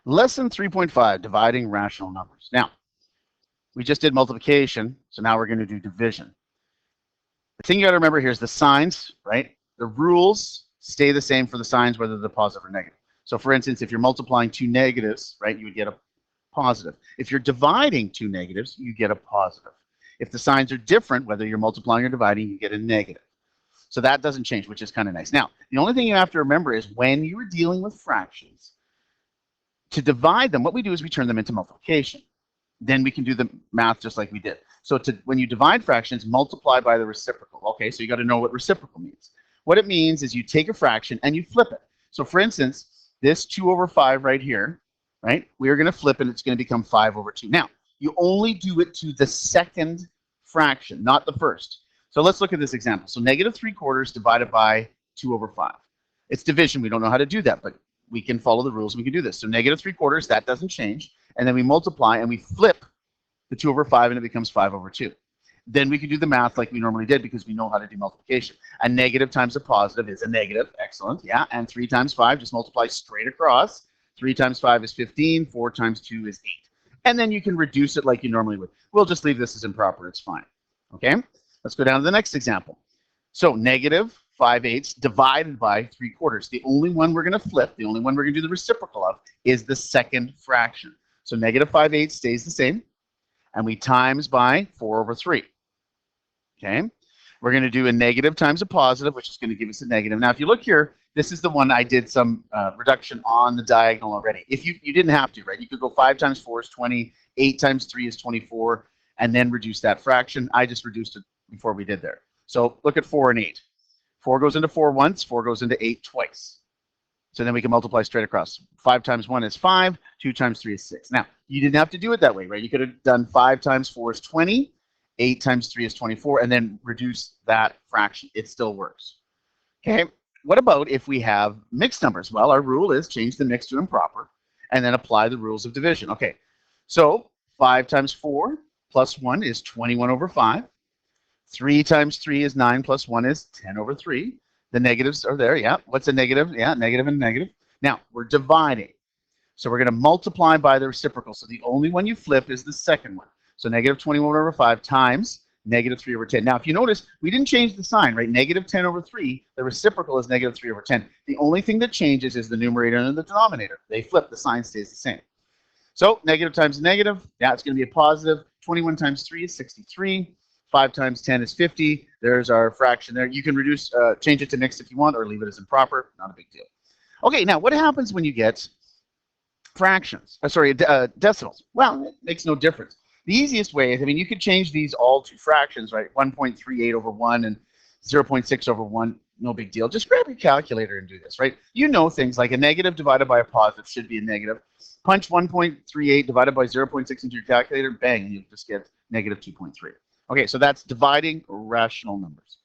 Lesson 3.5, dividing rational numbers. Now, we just did multiplication, so now we're going to do division. The thing you got to remember here is the signs, right? The rules stay the same for the signs, whether they're positive or negative. So for instance, if you're multiplying two negatives, right, you would get a positive. If you're dividing two negatives, you get a positive. If the signs are different, whether you're multiplying or dividing, you get a negative. So that doesn't change, which is kind of nice. Now, the only thing you have to remember is when you're dealing with fractions, to divide them, what we do is we turn them into multiplication. Then we can do the math just like we did. So when you divide fractions, multiply by the reciprocal. Okay, so you got to know what reciprocal means. What it means is you take a fraction and you flip it. So for instance, this 2 over 5 right here, right, we're going to flip and it's going to become 5 over 2. Now, you only do it to the second fraction, not the first. So let's look at this example. So negative 3/4 divided by 2 over 5. It's division. We don't know how to do that, but we can follow the rules. We can do this. So negative 3/4, that doesn't change. And then we multiply and we flip the 2 over 5 and it becomes 5 over 2. Then we can do the math like we normally did because we know how to do multiplication. A negative times a positive is a negative. Excellent. Yeah. And 3 times 5, just multiply straight across. 3 times 5 is 15. 4 times 2 is 8. And then you can reduce it like you normally would. We'll just leave this as improper. It's fine. Okay. Let's go down to the next example. So negative 5/8 divided by 3/4. The only one we're going to flip, the only one we're going to do the reciprocal of, is the second fraction. So negative 5/8 stays the same, and we times by 4 over 3. Okay, we're going to do a negative times a positive, which is going to give us a negative. Now, if you look here, this is the one I did some reduction on the diagonal already. If you didn't have to, right? You could go 5 times 4 is 20, 8 times 3 is 24, and then reduce that fraction. I just reduced it before we did there. So look at 4 and 8. 4 goes into 4 once, 4 goes into 8 twice. So then we can multiply straight across. 5 times 1 is 5, 2 times 3 is 6. Now, you didn't have to do it that way, right? You could have done 5 times 4 is 20, 8 times 3 is 24, and then reduce that fraction. It still works. Okay, what about if we have mixed numbers? Well, our rule is change the mixed to improper, and then apply the rules of division. Okay, so 5 times 4 plus 1 is 21 over 5. 3 times 3 is 9 plus 1 is 10 over 3. The negatives are there, yeah. What's a negative? Yeah, negative and negative. Now, we're dividing. So we're going to multiply by the reciprocal. So the only one you flip is the second one. So negative 21 over 5 times negative 3 over 10. Now, if you notice, we didn't change the sign, right? Negative 10 over 3, the reciprocal is negative 3 over 10. The only thing that changes is the numerator and the denominator. They flip, the sign stays the same. So negative times negative, yeah, it's going to be a positive. 21 times 3 is 63. 5 times 10 is 50. There's our fraction there. You can reduce, change it to mixed if you want, or leave it as improper. Not a big deal. Okay, now what happens when you get fractions? Decimals. Well, it makes no difference. The easiest way is, I mean, you could change these all to fractions, right? 1.38 over 1 and 0.6 over 1. No big deal. Just grab your calculator and do this, right? You know things like a negative divided by a positive should be a negative. Punch 1.38 divided by 0.6 into your calculator, bang, and you'll just get negative 2.3. Okay, so that's dividing rational numbers.